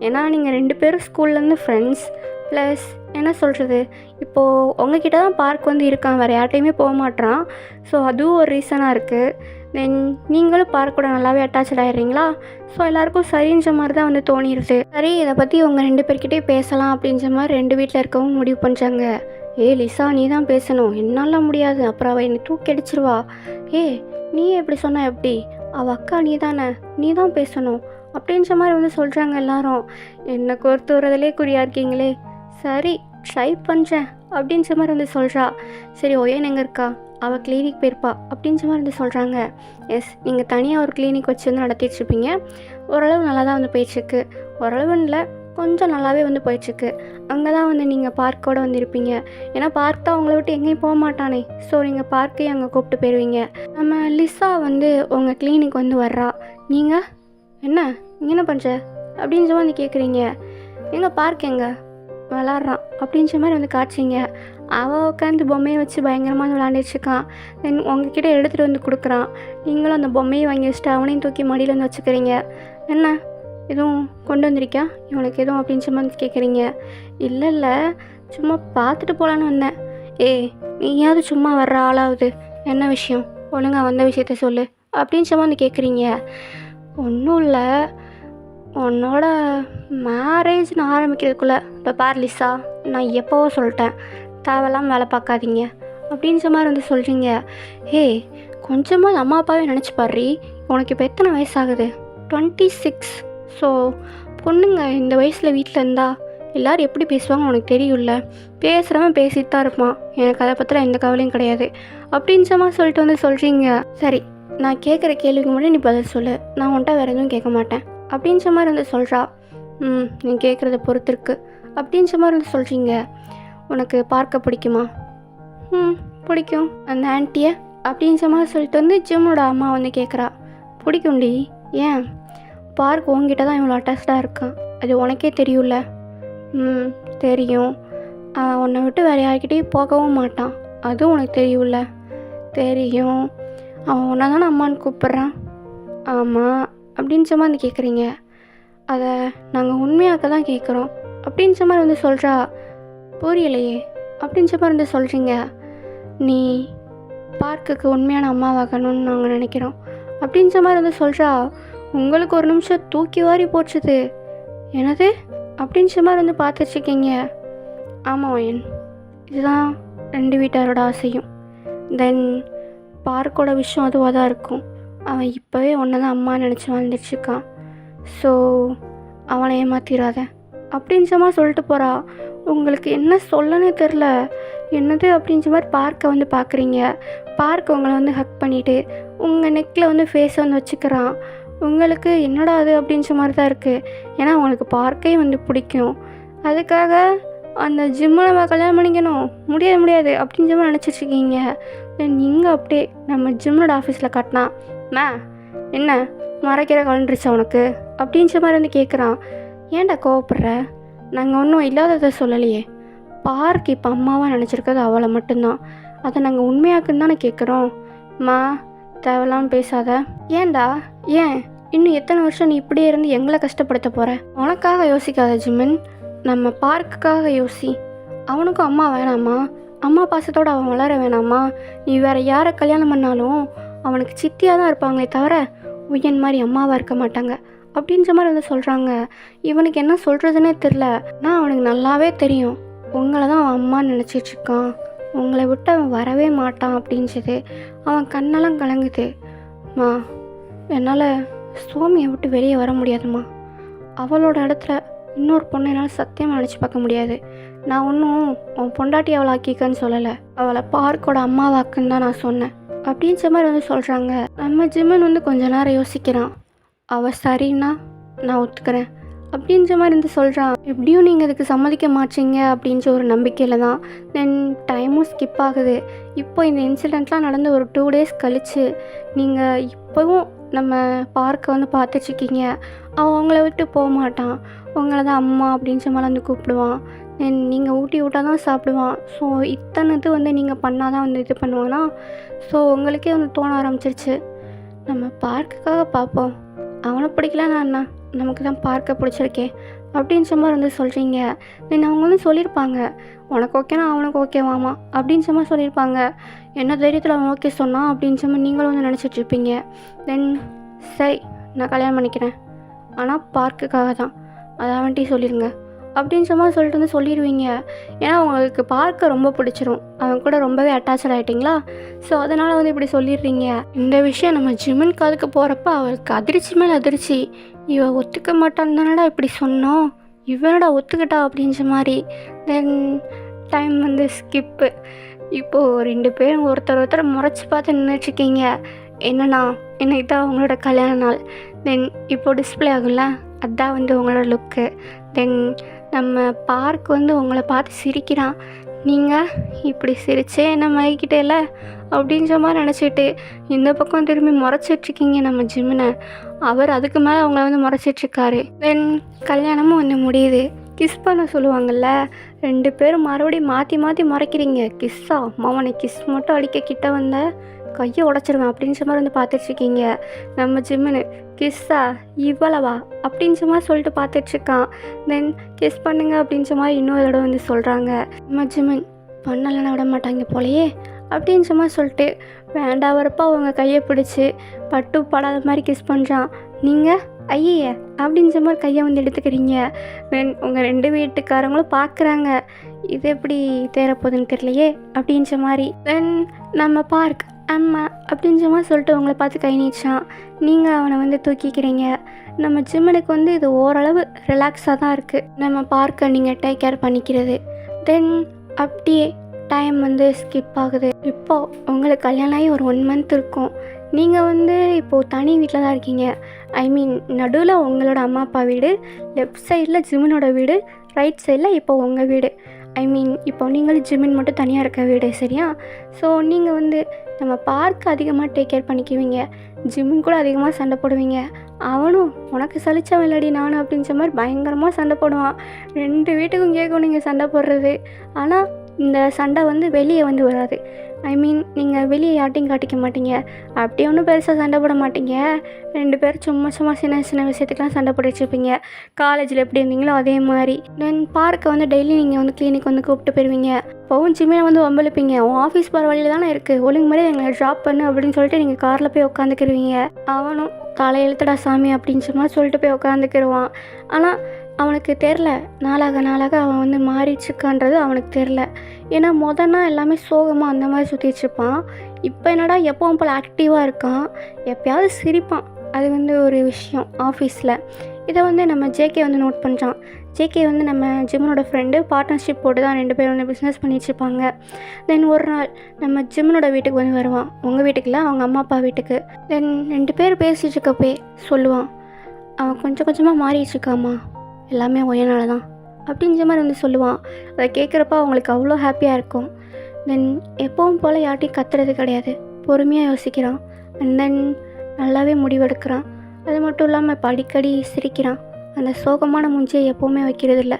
ஏன்னா நீங்கள் 2 பேரும் ஸ்கூல்லேருந்து ஃப்ரெண்ட்ஸ். ப்ளஸ் என்ன சொல்கிறது, இப்போது உங்ககிட்ட தான் பார்க் இருக்கான், வேறு யார்ட்டையுமே போக மாட்டான். ஸோ அதுவும் ஒரு ரீசனாக இருக்குது. தென் நீங்களும் பார்க் கூட நல்லாவே அட்டாச் ஆகிடுறீங்களா? ஸோ எல்லாேருக்கும் சரின்ற மாதிரி தான் தோணிடுது. சரி, இதை பற்றி உங்கள் 2 பேர்கிட்டே பேசலாம் அப்படின்ற மாதிரி 2 வீட்டில் இருக்கவும் முடிவு பண்ணுறாங்க. லிசா, நீ தான் பேசணும், என்னால் முடியாது, அப்புறம் அவள் என்னை தூக்கி அடிச்சிருவா. நீ எப்படி சொன்ன எப்படி? அவள் அக்கா நீ தானே, நீ தான் பேசணும் அப்படின்ற மாதிரி சொல்கிறாங்க எல்லாரும். என்னை கோர்த்து வரதுலே குறியாக இருக்கீங்களே. சரி, ட்ரை பண்ணுறேன் அப்படின்ற மாதிரி சொல்கிறா. சரி, ஒயன் எங்கே இருக்கா? அவள் கிளினிக் போயிருப்பா அப்படின்ற மாதிரி சொல்கிறாங்க. எஸ், நீங்கள் தனியாக ஒரு கிளினிக் வச்சு நடத்திட்டுருப்பீங்க. ஓரளவு நல்லா தான் போயிட்டுருக்கு. ஓரளவுன்னு இல்லை, கொஞ்சம் நல்லாவே போயிட்டுருக்கு. அங்கே தான் நீங்கள் பார்க்கோடு இருப்பீங்க. ஏன்னா பார்க் தான் உங்களை விட்டு எங்கேயும் போக மாட்டானே. ஸோ நீங்கள் பார்க்கையும் அங்கே கூப்பிட்டு போயிடுவீங்க. நம்ம லிசா உங்கள் கிளினிக் வர்றா. நீங்கள் என்ன இங்கே என்ன பண்ணுற அப்படின்ற மாதிரி கேட்குறீங்க. எங்கள் பார்க் எங்கே விளாட்றான் அப்படின்ற மாதிரி காய்ச்சிங்க. அவள் உட்காந்து பொம்மையை வச்சு பயங்கரமாக விளாண்டுச்சுக்கான். தென் உங்ககிட்ட எடுத்துகிட்டு கொடுக்குறான். நீங்களும் அந்த பொம்மையை வாங்கி வச்சுட்டு அவனையும் தூக்கி மடியில் வச்சுக்கிறீங்க. என்ன எதுவும் கொண்டு வந்திருக்கியா இவனுக்கு எதுவும் அப்படின்ற மாதிரி கேட்குறீங்க. இல்லை, சும்மா பார்த்துட்டு போகலான்னு வந்தேன். நீயாவது சும்மா வர்ற ஆளாவது, என்ன விஷயம், ஒழுங்கா வந்த விஷயத்த சொல்லு அப்படின்ற மாதிரி கேட்குறீங்க. ஒன்றும் இல்லை, உன்னோட மேரேஜ்னு ஆரம்பிக்கிறதுக்குள்ளே இப்போ பார் லிசா, நான் எப்போவோ சொல்லிட்டேன், தேவையில்லாமல் வேலை பார்க்காதீங்க அப்படின்ற மாதிரி சொல்கிறீங்க. கொஞ்சமாக அம்மா அப்பாவே நினச்சி பாரு, உனக்கு இப்போ எத்தனை வயசாகுது? 26. ஸோ பொண்ணுங்க இந்த வயசில் வீட்டில் இருந்தால் எல்லோரும் எப்படி பேசுவாங்க உனக்கு தெரியும்ல. பேசுகிறவன் பேசிட்டு தான் இருப்பான், எனக்கு அதை பற்றிலாம் எந்த கவலையும் கிடையாது அப்படின்ற மாதிரி சொல்லிட்டு சொல்கிறீங்க. சரி, நான் கேட்குற கேள்விக்கு முன்னாடி நீ பதில் சொல்லு, நான் உன்ட்ட வேறு எதுவும் கேட்க மாட்டேன் அப்படின்ற மாதிரி சொல்கிறா. நீ கேட்குறத பொறுத்து இருக்கு அப்படின்ற மாதிரி சொல்கிறீங்க. உனக்கு பார்க்க பிடிக்குமா? பிடிக்கும். அந்த ஆன்ட்டியை அப்படின்ற மாதிரி சொல்லிட்டு ஜிம்மோட அம்மா கேட்குறா. பிடிக்கும்டி. ஏன்? பார்க் உங்ககிட்ட தான் இவ்வளோ அட்டாச்சாக இருக்கான், அது உனக்கே தெரியும்ல. தெரியும். உன்னை விட்டு வேறு யார்கிட்டையும் போகவும் மாட்டான், அதுவும் உனக்கு தெரியும்ல. தெரியும். அவன் உன்னை தானே அம்மான்னு கூப்பிட்றான். ஆமாம் அப்படின்ற மாதிரி கேட்குறீங்க. அதை நாங்கள் உண்மையாக்க தான் கேட்குறோம் அப்படின்ற மாதிரி சொல்கிறா. புரியலையே அப்படின்ற மாதிரி சொல்கிறீங்க. நீ பார்க்குக்கு உண்மையான அம்மாவாகணும்னு நாங்கள் நினைக்கிறோம் அப்படின்ற மாதிரி சொல்கிறா. உங்களுக்கு ஒரு நிமிஷம் தூக்கி வாரி போச்சுது. என்னது அப்படின்ற மாதிரி பார்த்துட்ருக்கீங்க. ஆமாம் ஒயன், இதுதான் 2 வீட்டாரோட ஆசையும். தென் பார்க்கோட விஷயம் அதுவாக தான் இருக்கும். அவன் இப்போவே ஒன்றை தான் அம்மா நினச்சி வாழ்ந்துட்டுருக்கான். ஸோ அவனை ஏமாத்திராத அப்படின்ற மாதிரி சொல்லிட்டு போகிறா. உங்களுக்கு என்ன சொல்லனே தெரில. என்னது அப்படின்ற மாதிரி பார்க்கை வந்து பார்க்குறீங்க. பார்க்க உங்களை வந்து ஹக் பண்ணிவிட்டு உங்கள் நெக்கில் வந்து ஃபேஸை வந்து வச்சுக்கிறான். உங்களுக்கு என்னடா அது அப்படின்ற மாதிரி தான் இருக்குது. ஏன்னா உங்களுக்கு பார்க்கே வந்து பிடிக்கும். அதுக்காக அந்த ஜிம்மில் நம்ம கல்யாணம் பண்ணிக்கணும் முடியாது அப்படின்ற மாதிரி நினச்சிட்ருக்கீங்க. தென் இங்கே அப்படியே நம்ம ஜிம்மோட ஆஃபீஸில் காட்டினா, மே என்ன மறைக்கிற கலண்டுருச்சா உனக்கு அப்படின்ற மாதிரி வந்து கேட்குறான். ஏன்டா கோவப்படுற? நாங்கள் ஒன்றும் இல்லாததை சொல்லலையே. பார்க் இப்போ அம்மாவாக நினச்சிருக்கிறது அவளை மட்டும்தான். அதை நாங்கள் உண்மையாக்குன்னு தானே கேட்குறோம். மா தேவையில்லாமல் பேசாத. ஏன்டா? ஏன் இன்னும் எத்தனை வருஷம் நீ இப்படியே இருந்து எங்களை கஷ்டப்படுத்த போகிற? உனக்காக யோசிக்காத ஜிமின், நம்ம பார்க்குக்காக யோசி. அவனுக்கும் அம்மா வேணாமா? அம்மா பாசத்தோடு அவன் வளர வேணாமா? நீ வேறு யாரை கல்யாணம் பண்ணாலும் அவனுக்கு சித்தியாக தான் இருப்பாங்களே தவிர உயன் மாதிரி அம்மாவாக இருக்க மாட்டாங்க அப்படின்ற மாதிரி வந்து சொல்கிறாங்க. இவனுக்கு என்ன சொல்கிறதுனே தெரில. ஆனால் அவனுக்கு நல்லாவே தெரியும் உங்களை தான் அவன் அம்மான்னு நினச்சிட்ருக்கான். உங்களை விட்டு அவன் வரவே மாட்டான் அப்படின்றது. அவன் கண்ணெல்லாம் கலங்குது. மா என்னால் சோமியை விட்டு வெளியே வர முடியாதுமா. அவளோட இடத்துல இன்னொரு பொண்ணை என்னால் சத்தியமாக நினச்சி பார்க்க முடியாது. நான் ஒன்றும் உன் பொண்டாட்டி அவளை ஆக்கிக்கன்னு சொல்லலை, அவளை பார்க்கோட அம்மாவாக்குன்னு தான் நான் சொன்னேன் அப்படின்ற மாதிரி வந்து சொல்கிறாங்க. நம்ம ஜிம்மன் வந்து கொஞ்ச நேரம் யோசிக்கிறான். அவள் சரின்னா நான் ஒத்துக்கிறேன் அப்படின்ற மாதிரி வந்து சொல்கிறான். எப்படியும் நீங்கள் அதுக்கு சம்மதிக்க மாட்டீங்க அப்படின்ற ஒரு நம்பிக்கையில் தான். தென் டைமும் ஸ்கிப் ஆகுது. இப்போ இந்த இன்சிடெண்ட்லாம் நடந்து ஒரு 2 days கழித்து நீங்கள் இப்போவும் நம்ம பார்க்க வந்து பார்த்துட்ருக்கீங்க. அவன் உங்களை விட்டு போக மாட்டான். உங்களை தான் அம்மா அப்படின்ற மாதிரி வந்து கூப்பிடுவான். தென் நீங்கள் ஊட்டி விட்டால் தான் சாப்பிடுவான். ஸோ இத்தனை இது வந்து நீங்கள் பண்ணால் தான் வந்து இது பண்ணுவானா. ஸோ உங்களுக்கே வந்து தோண ஆரம்பிச்சிருச்சு, நம்ம பார்க்குக்காக பார்ப்போம், அவனை பிடிக்கலன்னா என்ன, நமக்கு தான் பார்க்க பிடிச்சிருக்கே அப்படின்ற மாதிரி வந்து சொல்கிறீங்க. தென் அவங்க வந்து சொல்லியிருப்பாங்க, உனக்கு ஓகேனா அவனுக்கு ஓகேவாமா அப்படின்ற மாதிரி சொல்லியிருப்பாங்க. என்ன தைரியத்தில் அவன் ஓகே சொன்னான் அப்படின்ற மாதிரி நீங்களும் வந்து நினச்சிட்ருப்பீங்க. தென் சரி நான் கல்யாணம் பண்ணிக்கிறேன், ஆனால் பார்க்குக்காக தான், அதை அவன்கிட்டே சொல்லிடுங்க அப்படின்ற மாதிரி சொல்லிட்டு வந்து சொல்லிடுவீங்க. ஏன்னா உங்களுக்கு பார்க்க ரொம்ப பிடிச்சிரும், அவன் கூட ரொம்பவே அட்டாச் ஆகிட்டிங்களா. ஸோ அதனால் வந்து இப்படி சொல்லிடுறீங்க. இந்த விஷயம் நம்ம ஜிமின் காதுக்கு போகிறப்ப அவளுக்கு அதிர்ச்சி மேலே அதிர்ச்சி. இவ ஒத்துக்க மாட்டான்னு தானடா இப்படி சொன்னோம், இவனடா ஒத்துக்கிட்டா அப்படின்ற மாதிரி. தென் டைம் வந்து ஸ்கிப்பு. இப்போது 2 பேரும் ஒருத்தர் முறைச்சி பார்த்து நின்றுட்டுருக்கீங்க. என்னன்னா இன்னைக்கு தான் அவங்களோட கல்யாண நாள். தென் இப்போது டிஸ்பிளே ஆகும்ல, அதுதான் வந்து உங்களோட லுக்கு. தென் நம்ம பார்க் வந்து உங்களை பார்த்து சிரிக்கிறான். நீங்கள் இப்படி சிரிச்சே என்ன மயக்கிட்டேல அப்படின்ற மாதிரி நினச்சிட்டு இந்த பக்கம் திரும்பி முறைச்சிட்ருக்கீங்க நம்ம ஜிம்மினை. அவர் அதுக்கு மேலே அவங்கள வந்து முறைச்சிட்ருக்காரு. தென் கல்யாணமும் வந்து முடியுது. கிஸ் பண்ண சொல்லுவாங்கள்ல, 2 பேரும் மறுபடியும் மாற்றி மாற்றி முறைக்கிறீங்க. கிஸ்ஸா? மாமனை கிஸ் மட்டும் அடிக்க கிட்ட வந்த கையை உடச்சிருவேன் அப்படின்ற மாதிரி வந்து பார்த்துட்ருக்கீங்க. நம்ம ஜிம்மினு கிஸ்ஸா இவ்வளவா அப்படின்ற மாதிரி சொல்லிட்டு பார்த்துட்ருக்கான். தென் கிஸ் பண்ணுங்க அப்படின்ற மாதிரி இன்னொரு தடவை வந்து சொல்கிறாங்க. நம்ம ஜிம்மின் பண்ணலைன்னா விட மாட்டாங்க போலையே அப்படின்ற மாதிரி சொல்லிட்டு வேண்டாம் வரப்போ அவங்க கையை பிடிச்சி பட்டு படாத மாதிரி கிஸ் பண்ணுறான். நீங்கள் ஐய அப்படின்ற மாதிரி கையை வந்து எடுத்துக்கிறீங்க. தென் உங்கள் 2 வீட்டுக்காரங்களும் பார்க்குறாங்க, இது எப்படி தேரப்போகுதுன்னு தெரியலையே அப்படின்ற மாதிரி. தென் நம்ம பார்க் அம்மா அப்படின்ற மாதிரி சொல்லிட்டு உங்களை பார்த்து கை நீச்சான். நீங்கள் அவனை வந்து தூக்கிக்கிறீங்க. நம்ம ஜிம்மனுக்கு வந்து இது ஓரளவு ரிலாக்ஸாக தான் இருக்குது, நம்ம பார்க்க நீங்கள் டேக் கேர் பண்ணிக்கிறது. தென் அப்படியே டைம் வந்து ஸ்கிப் ஆகுது. இப்போது உங்களுக்கு கல்யாணம் ஆகி ஒரு 1 month இருக்கும். நீங்கள் வந்து இப்போது தனி வீட்டில் தான் இருக்கீங்க. ஐ மீன் நடுவில் உங்களோட அம்மா அப்பா வீடு, லெஃப்ட் சைடில் ஜிமினோட வீடு, ரைட் சைடில் இப்போ உங்கள் வீடு. ஐ மீன் இப்போ நீங்களும் ஜிமின் மட்டும் தனியாக இருக்க வீடு, சரியா? ஸோ நீங்கள் வந்து நம்ம பார்க்க அதிகமாக டேக் கேர் பண்ணிக்குவீங்க. ஜிமின் கூட அதிகமாக சண்டை போடுவீங்க. அவனும் உனக்கு சலிச்சவன் இல்லடி நானும் அப்படின்ற மாதிரி பயங்கரமாக சண்டை போடுவான். 2 வீட்டுக்கும் கேட்கும் நீங்கள் சண்டை போடுறது. ஆனால் இந்த சண்டை வந்து வெளியே வந்து வராது. ஐ மீன் நீங்கள் வெளியே யார்ட்டையும் காட்டிக்க மாட்டீங்க. அப்படியே ஒன்றும் பெருசாக சண்டை போட மாட்டீங்க. 2 பேரும் சும்மா சின்ன சின்ன விஷயத்துக்கெலாம் சண்டை போட்டு வச்சுருப்பீங்க. காலேஜில் எப்படி இருந்தீங்களோ அதே மாதிரி. தென் பார்க்க வந்து டெய்லி நீங்கள் வந்து கிளினிக் வந்து கூப்பிட்டு போயிடுவீங்க. இப்போவும் ஜிம்மில் வந்து வம்பளிப்பீங்க. உன் ஆஃபீஸ் போகிற வழியில் தானே இருக்குது, ஒழுங்கு மாதிரி எங்களை ட்ராப் பண்ணு அப்படின்னு சொல்லிட்டு நீங்கள் காரில் போய் உட்காந்துக்கிருவீங்க. அவனும் தலை எழுத்துடா சாமி அப்படின்ற மாதிரி சொல்லிட்டு போய் உட்காந்துக்கிடுவான். ஆனால் அவனுக்கு தெரில, நாளாக அவன் வந்து மாறிடுச்சுக்கான்றது அவனுக்கு தெரில. ஏன்னா முதன்னா எல்லாமே சோகமாக அந்த மாதிரி சுற்றிட்டுருப்பான். இப்போ என்னடா எப்பவும் போல் ஆக்டிவாக இருக்கான், எப்போயாவது சிரிப்பான். அது வந்து ஒரு விஷயம் ஆஃபீஸில். இதை வந்து நம்ம ஜேகே வந்து நோட் பண்ணுறான். ஜேகே வந்து நம்ம ஜிம்மனோட ஃப்ரெண்டு, பார்ட்னர்ஷிப் போட்டு தான் 2 பேரும் வந்து பிஸ்னஸ் பண்ணிகிட்ருப்பாங்க. தென் ஒரு நாள் நம்ம ஜிம்மனோட வீட்டுக்கு வந்து வருவான். உங்கள் வீட்டுக்குல அவங்க அம்மா அப்பா வீட்டுக்கு. தென் 2 பேர் பேசிகிட்டு இருக்கப்பே சொல்லுவான், அவன் கொஞ்சம் கொஞ்சமாக மாறிடுச்சுக்காம்மா, எல்லாமே ஒயனால தான் அப்படின்ற மாதிரி வந்து சொல்லுவான். அதை கேட்குறப்ப அவங்களுக்கு அவ்வளோ ஹாப்பியாக இருக்கும். தென் எப்பவும் போல் யார்ட்டையும் கத்துறது கிடையாது, பொறுமையாக யோசிக்கிறான். அண்ட் தென் நல்லாவே முடிவெடுக்கிறான். அது மட்டும் இல்லாமல் இப்போ அடிக்கடி சிரிக்கிறான். அந்த சோகமான மூஞ்சியை எப்போவுமே வைக்கிறதில்ல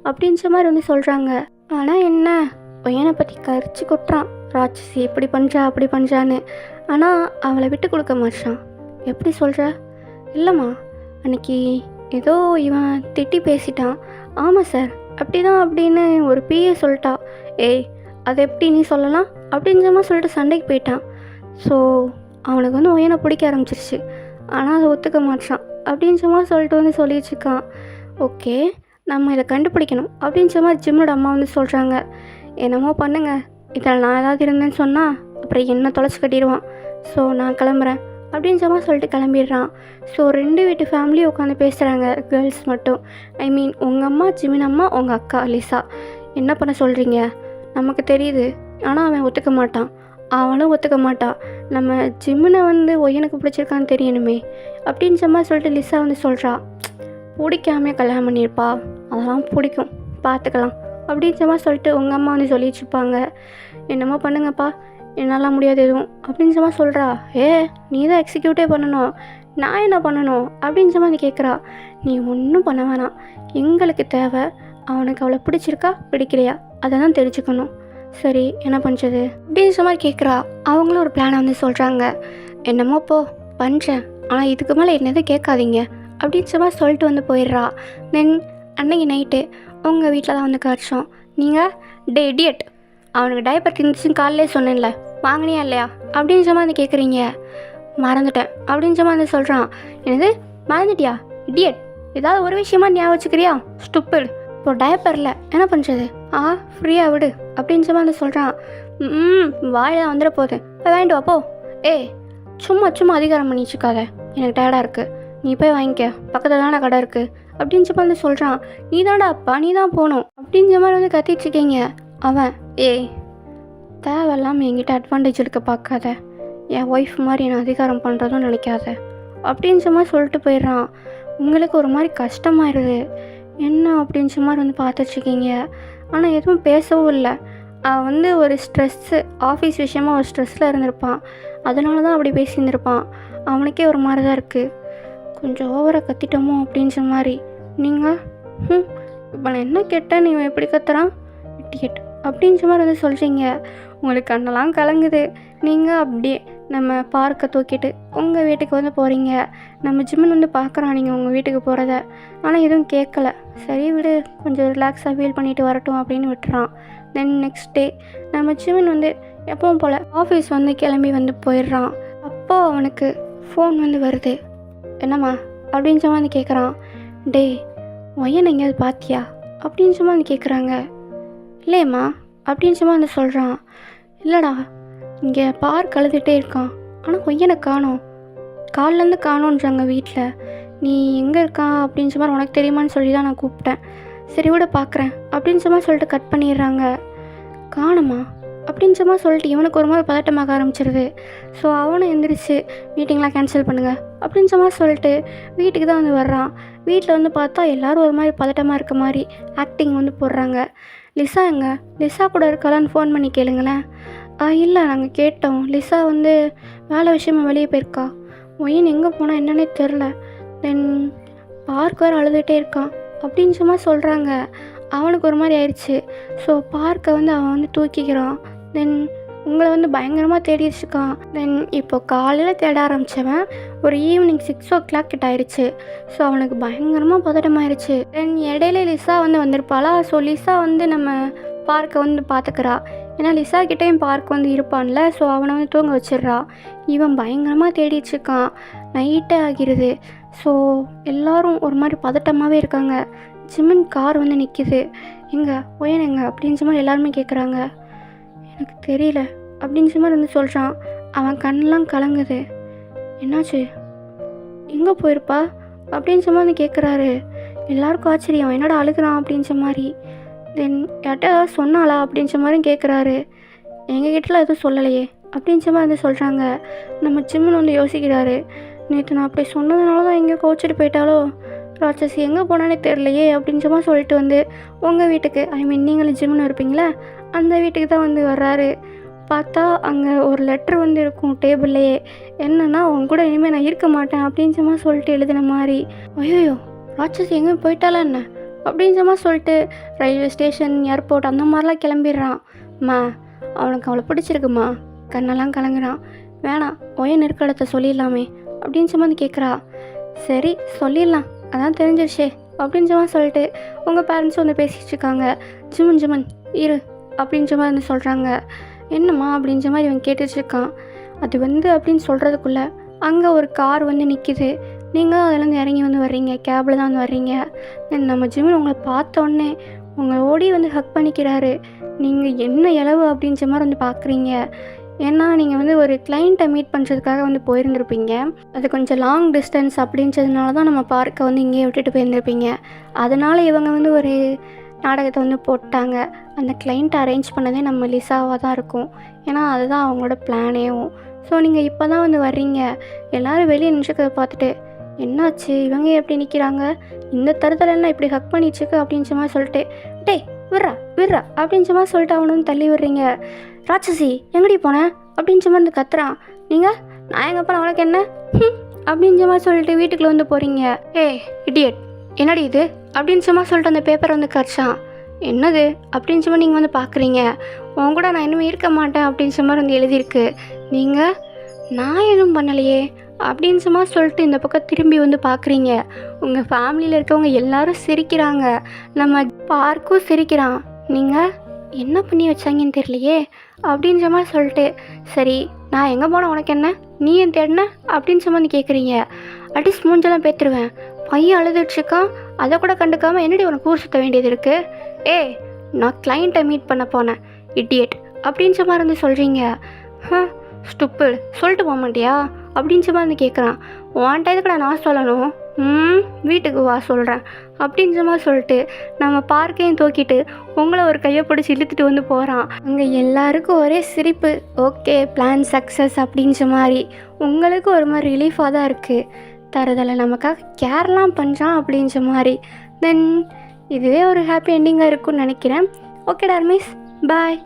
அப்படின்ற மாதிரி வந்து சொல்கிறாங்க. ஆனால் என்ன, பையனை பற்றி கரிச்சு கொட்டுறான், ராட்சசி இப்படி பண்ணுறா அப்படி பண்ணுறான்னு. ஆனால் அவளை விட்டு கொடுக்க மாட்டான். எப்படி சொல்கிற? இல்லைம்மா, அன்றைக்கி ஏதோ இவன் திட்டி பேசிட்டான். ஆமாம் சார் அப்படி தான் அப்படின்னு ஒரு பிஏ சொல்லிட்டா. ஏய் அதை எப்படி நீ சொல்லலாம் அப்படின்ற மாதிரி சொல்லிட்டு சண்டைக்கு போயிட்டான். ஸோ அவனுக்கு வந்து ஒயனை பிடிக்க ஆரம்பிச்சிருச்சு. ஆனால் அதை ஒத்துக்க மாட்டான் அப்படின்ற மாதிரி சொல்லிட்டு வந்து சொல்லிட்டுருக்கான். ஓகே, நம்ம இதை கண்டுபிடிக்கணும் அப்படின்ற மாதிரி ஜிம்மோட அம்மா வந்து சொல்கிறாங்க. என்னமோ பண்ணுங்க, இதில் நான் ஏதாவது இருந்தேன்னு சொன்னால் அப்புறம் என்ன தொலைச்சி கட்டிடுவான். ஸோ நான் கிளம்புறேன் அப்படின்ற மாதிரி சொல்லிட்டு கிளம்பிடுறான். ஸோ 2 வீட்டு ஃபேமிலியும் உட்காந்து பேசுகிறாங்க, கேர்ள்ஸ் மட்டும். ஐ மீன் உங்கள் அம்மா, ஜிமின் அம்மா, உங்கள் அக்கா லிசா. என்ன பண்ண சொல்கிறீங்க? நமக்கு தெரியுது, ஆனால் அவன் ஒத்துக்க மாட்டான், அவனும் ஒத்துக்க மாட்டான். நம்ம ஜிம்மினை வந்து ஒய்யனுக்கு பிடிச்சிருக்கான்னு தெரியணுமே அப்படின்ற மாதிரி சொல்லிட்டு லிசா வந்து சொல்கிறா. பிடிக்காமே கல்யாணம் பண்ணியிருப்பா, அதெல்லாம் பிடிக்கும், பார்த்துக்கலாம் அப்படின்ற மாதிரி சொல்லிட்டு உங்கள் அம்மா வந்து சொல்லிட்டுருப்பாங்க. என்னமோ பண்ணுங்கப்பா, என்னால் முடியாது எதுவும் அப்படின்ற மாதிரி சொல்கிறா. நீ தான் எக்ஸிக்யூட்டே பண்ணணும், நான் என்ன பண்ணணும் அப்படின்ற மாதிரி கேட்குறா. நீ ஒன்றும் பண்ண வேணாம், எங்களுக்கு தேவை அவனுக்கு அவளை பிடிச்சிருக்கா பிடிக்கலையா அதை தான் தெரிஞ்சுக்கணும். சரி என்ன பண்ணுறது அப்படின்ற மாதிரி கேட்குறா. அவங்களும் ஒரு பிளானை வந்து சொல்கிறாங்க. என்னமோ போ பண்ணுறேன், ஆனால் இதுக்கு மேலே என்ன எதுவும் கேட்காதீங்க அப்படின்ற மாதிரி சொல்லிட்டு வந்து போயிடுறா. தென் அன்னைக்கு நைட்டு உங்கள் வீட்டில் தான் வந்து கடிச்சோம். நீங்கள் இடியட், அவனுக்கு டைப்பர் இருந்துச்சுன்னு காலையிலே சொன்னேன்ல, வாங்கினியா இல்லையா அப்படின்ற மாதிரி வந்து கேட்குறீங்க. மறந்துட்டேன் அப்படின்ற மாதிரி வந்து சொல்கிறான். என்னது மறந்துட்டியா இடியட், ஏதாவது ஒரு விஷயமா ஞாபகம் வச்சுக்கிறியா ஸ்டூப்பிட். இப்போ டைப்பரில் என்ன பண்ணுறது, ஃப்ரீயாக விடு அப்படின்ற மாதிரி வந்து சொல்கிறான். வாயில் வந்துட போகுது, வாங்கிட்டு வாப்போ. சும்மா சும்மா அதிகாரம் பண்ணி வச்சுக்காத, எனக்கு டயர்டாக இருக்குது, நீ போய் வாங்கிக்க, பக்கத்தில் தானே கடை இருக்குது அப்படின்ற மாதிரி வந்து சொல்கிறான். நீ தான்டா அப்பா, நீ தான் போகணும் அப்படின்ற மாதிரி வந்து கத்திட்டுருக்கீங்க. அவன் தேவையில்லாமல் என்கிட்ட அட்வான்டேஜ் எடுக்க பார்க்காத, என் ஒய்ஃப் மாதிரி நான் அதிகாரம் பண்ணுறதும் நினைக்காத அப்படின்ற மாதிரி சொல்லிட்டு போயிடுறான். உங்களுக்கு ஒரு மாதிரி கஷ்டமாயிருது. என்ன அப்படின்ற மாதிரி வந்து பார்த்துட்ருக்கீங்க. ஆனால் எதுவும் பேசவும் இல்லை. அவன் வந்து ஒரு ஸ்ட்ரெஸ்ஸு, ஆஃபீஸ் விஷயமாக ஒரு ஸ்ட்ரெஸ்ஸில் இருந்திருப்பான், அதனால தான் அப்படி பேசியிருந்திருப்பான். அவனுக்கே ஒரு மாதிரி தான் இருக்குது. கொஞ்சம் ஓவராக கத்திட்டோமோ அப்படின்ற மாதிரி. நீங்கள் இப்போ நான் என்ன கேட்டேன், நீ எப்படி கத்துறான் இடியட் அப்படின்ற மாதிரி வந்து சொல்கிறீங்க. உங்களுக்கு கண்ணெல்லாம் கலங்குது. நீங்கள் அப்படியே நம்ம பார்க்கை தூக்கிட்டு உங்கள் வீட்டுக்கு வந்து போகிறீங்க. நம்ம ஜிம்மன் வந்து பார்க்குறான் நீங்கள் உங்கள் வீட்டுக்கு போகிறத, ஆனால் எதுவும் கேட்கல. சரி விடு, கொஞ்சம் ரிலாக்ஸாக ஃபீல் பண்ணிவிட்டு வரட்டும் அப்படின்னு விட்டுறான். தென் நெக்ஸ்ட் டே நம்ம ஜிம்மன் வந்து எப்பவும் போல் ஆஃபீஸ் வந்து கிளம்பி வந்து போயிடுறான். அப்போது அவனுக்கு ஃபோன் வந்து வருது. என்னம்மா அப்படின்ற மாதிரி கேட்குறான். ஒய்யன் எங்கேயாவது பார்த்தியா அப்படின்ற மாதிரி கேட்குறாங்க. இல்லையம்மா அப்படின்ற மாதிரி சொல்கிறான். இல்லைடா, இங்கே பார்க் அழுதுகிட்டே இருக்கான், ஆனால் ஒய்யனை காணோம், காலிலேருந்து காணோன்றாங்க வீட்டில். நீ எங்கே இருக்கான் அப்படின்ற மாதிரி உனக்கு தெரியுமான்னு சொல்லி தான் நான் கூப்பிட்டேன். சரி விட பார்க்குறேன் அப்படின்ற மாதிரி சொல்லிட்டு கட் பண்ணிடுறாங்க. காணுமா அப்படின்ற மாதிரி சொல்லிட்டு இவனுக்கு ஒரு மாதிரி பதட்டமாக ஆரம்பிச்சிருது. ஸோ அவனும் எந்திரிச்சு மீட்டிங்லாம் கேன்சல் பண்ணுங்கள் அப்படின்ற மாதிரி சொல்லிட்டு வீட்டுக்கு தான் வந்து வர்றான். வீட்டில் வந்து பார்த்தா எல்லோரும் ஒரு மாதிரி பதட்டமாக இருக்க மாதிரி ஆக்டிங் வந்து போடுறாங்க. லிசா எங்க, லிசா கூட இருக்காளான்னு ஃபோன் பண்ணி கேளுங்களேன். இல்லை நாங்கள் கேட்டோம், லிசா வந்து வேலை விஷயமா வெளியே போயிருக்கா, ஒயின் எங்கே போனால் என்னன்னே தெரில, தென் பார்க் வேறு அழுதுகிட்டே இருக்கான் அப்படின்ற மாதிரி சொல்கிறாங்க. அவனுக்கு ஒரு மாதிரி ஆயிடுச்சு. ஸோ பார்க்கை வந்து அவன் வந்து தூக்கிக்கிறான். தென் உங்களை வந்து பயங்கரமாக தேடிச்சிருக்கான். தென் இப்போ காலையில் தேட ஆரம்பித்தவன் ஒரு ஈவினிங் 6 o'clock கிட்ட ஆயிடுச்சு. ஸோ அவனுக்கு பயங்கரமாக பதட்டமாயிருச்சு. தென் இடையில லிசா வந்து வந்திருப்பாளா. ஸோ லிசா வந்து நம்ம பார்க்கை வந்து பார்த்துக்கிறா. ஏன்னா லிசா கிட்டேயும் பார்க் வந்து இருப்பான்ல. ஸோ அவனை வந்து தூங்க வச்சிடுறா. இவன் பயங்கரமாக தேடிச்சிருக்கான். நைட்டே ஆகிடுது. ஸோ எல்லோரும் ஒரு மாதிரி பதட்டமாகவே இருக்காங்க. ஜிம்மன் கார் வந்து நிற்கிது. எங்கே ஒயன் எங்க அப்படின்ற மாதிரி எல்லாருமே கேட்குறாங்க. எனக்கு தெரியல அப்படின்ற மாதிரி வந்து சொல்கிறான். அவன் கண்ணெலாம் கலங்குது. என்னாச்சு, எங்கே போயிருப்பா அப்படின்ற மாதிரி கேட்குறாரு. எல்லாருக்கும் ஆச்சரியம், என்னடா அழுகுறான் அப்படின்ற மாதிரி. தென் யார்கிட்ட ஏதாவது சொன்னாளா அப்படின்ற மாதிரியும் கேட்குறாரு. எங்ககிட்டலாம் எதுவும் சொல்லலையே அப்படின்ற மாதிரி வந்து சொல்கிறாங்க. நம்ம ஜிம்முன்னு வந்து யோசிக்கிறாரு. நேற்று நான் அப்படி சொன்னதுனால தான் எங்கேயோ கோச்சிட்டு போயிட்டாலோ, ராட்சசி எங்கே போனானே தெரிலையே அப்படின்ற மாதிரி சொல்லிட்டு வந்து உங்கள் வீட்டுக்கு, ஐ மீன் நீங்களும் ஜிம்முன்னு இருப்பீங்களே அந்த வீட்டுக்கு தான் வந்து வர்றாரு. பார்த்தா அங்கே ஒரு லெட்ரு வந்து இருக்கும் டேபிள்லையே. என்னென்னா உங்க கூட இனிமேல் நான் இருக்க மாட்டேன் அப்படின்ற மாதிரி சொல்லிட்டு எழுதின மாதிரி. ஐயோ ராட்சசி எங்கே போயிட்டாலா என்ன அப்படின்ற மாதிரி சொல்லிட்டு ரயில்வே ஸ்டேஷன், ஏர்போர்ட் அந்த மாதிரிலாம் கிளம்பிடுறான். அம்மா அவனுக்கு அவளை பிடிச்சிருக்குமா, கண்ணெல்லாம் கலங்குறான். வேணாம் ஒயன் இருக்கடத்தை சொல்லிடலாமே அப்படின்ற மாதிரி கேட்குறா. சரி சொல்லிடலாம், அதான் தெரிஞ்சிருச்சே அப்படின்ற மாதிரி சொல்லிட்டு உங்கள் பேரண்ட்ஸும் வந்து பேசிகிட்டு இருக்காங்க. ஜிமன் இரு அப்படின்ற மாதிரி வந்து சொல்கிறாங்க. என்னம்மா அப்படின்ற மாதிரி அவன் கேட்டுட்ருக்கான். அது வந்து அப்படின்னு சொல்கிறதுக்குள்ளே அங்கே ஒரு கார் வந்து நிற்கிது. நீங்கள் அதுலேருந்து இறங்கி வந்து வர்றீங்க, கேபில் தான் வந்து வர்றீங்க. நம்ம ஜிமின் உங்களை பார்த்தோன்னே உங்களை ஓடி வந்து ஹக் பண்ணிக்கிறாரு. நீங்கள் என்ன இளவு அப்படின்ற மாதிரி வந்து பார்க்குறீங்க. ஏன்னா நீங்கள் வந்து ஒரு கிளைண்ட்டை மீட் பண்ணுறதுக்காக வந்து போயிருந்துருப்பீங்க. அது கொஞ்சம் லாங் டிஸ்டன்ஸ் அப்படின்றதுனால தான் நம்ம பார்க்கை வந்து இங்கேயே விட்டுட்டு போயிருந்துருப்பீங்க. அதனால் இவங்க வந்து ஒரு நாடகத்தை வந்து போட்டாங்க. அந்த கிளைண்ட்டை அரேஞ்ச் பண்ணதே நம்ம லிசாவாக தான் இருக்கும். ஏன்னா அதுதான் அவங்களோட பிளானேவும். ஸோ நீங்கள் இப்போ தான் வந்து வர்றீங்க. எல்லோரும் வெளியே நின்றுக்கிறத பார்த்துட்டு என்னாச்சு இவங்க எப்படி நிற்கிறாங்க, இந்த தருதலெல்லாம் இப்படி ஹக் பண்ணிச்சுக்கு அப்படின்ற மாதிரி சொல்லிட்டு டேய் விட்றா அப்படின்ற மாதிரி சொல்லிட்டு அவனை வந்து தள்ளி விடுறீங்க. ராட்சசி எங்கடி போனேன் அப்படின்ற மாதிரி வந்து கத்துறான். நீங்கள் நான் எங்கே போனேன் உனக்கு என்ன அப்படின்ற மாதிரி சொல்லிட்டு வீட்டுக்குள்ளே வந்து போகிறீங்க. இடியட் என்னடி இது அப்படின்ற மாதிரி சொல்லிட்டு அந்த பேப்பரை வந்து கரைச்சான். என்னது அப்படின்ற மாதிரி நீங்கள் வந்து பார்க்குறீங்க. உன் கூட நான் இன்னும் இருக்க மாட்டேன் அப்படின்ற மாதிரி வந்து எழுதியிருக்கு. நீங்கள் நான் எதுவும் பண்ணலையே அப்படின்ற மாதிரி சொல்லிட்டு இந்த பக்கம் திரும்பி வந்து பார்க்குறீங்க. உங்கள் ஃபேமிலியில் இருக்கவங்க எல்லாரும் சிரிக்கிறாங்க. நம்ம பார்க்கும் சிரிக்கிறான். நீங்கள் என்ன பண்ணி வச்சாங்கன்னு தெரியலையே அப்படின்ற மாதிரி சொல்லிட்டு சரி நான் எங்கே போனேன் உனக்கு என்ன, நீ என் தேடின அப்படின்ற மாதிரி கேட்குறீங்க. அட்லீஸ்ட் மூஞ்செல்லாம் பேத்துருவேன். பையன் அழுதுட்ருக்கான், அதை கூட கண்டுக்காமல் என்னடி உனக்கு ஊர் சுற்ற வேண்டியது இருக்குது. நான் கிளைண்ட்டை மீட் பண்ண போனேன் இடியட் அப்படின்ற மாதிரி வந்து சொல்கிறீங்க. ஸ்டூப்பிட் சொல்லிட்டு போக மாட்டியா அப்படின்ற மாதிரி வந்து கேட்குறான். உன்ட்ட எதுக்கு நான் சொல்லணும், வீட்டுக்கு வா சொல்கிறேன் அப்படின்ற மாதிரி சொல்லிட்டு நம்ம பார்க்கையும் தூக்கிட்டு உங்களை ஒரு கையை பிடிச்சி இழுத்துட்டு வந்து போகிறான். அங்கே எல்லாருக்கும் ஒரே சிரிப்பு. ஓகே பிளான் சக்ஸஸ் அப்படின்ற மாதிரி. உங்களுக்கு ஒரு மாதிரி ரிலீஃபாக தான் இருக்குது. தருதலை நமக்காக கேர்லாம் பண்ணுறான் அப்படின்ற மாதிரி. தென் இதுவே ஒரு ஹாப்பி எண்டிங்காக இருக்கும்னு நினைக்கிறேன். ஓகே டார்மிஸ் பாய்.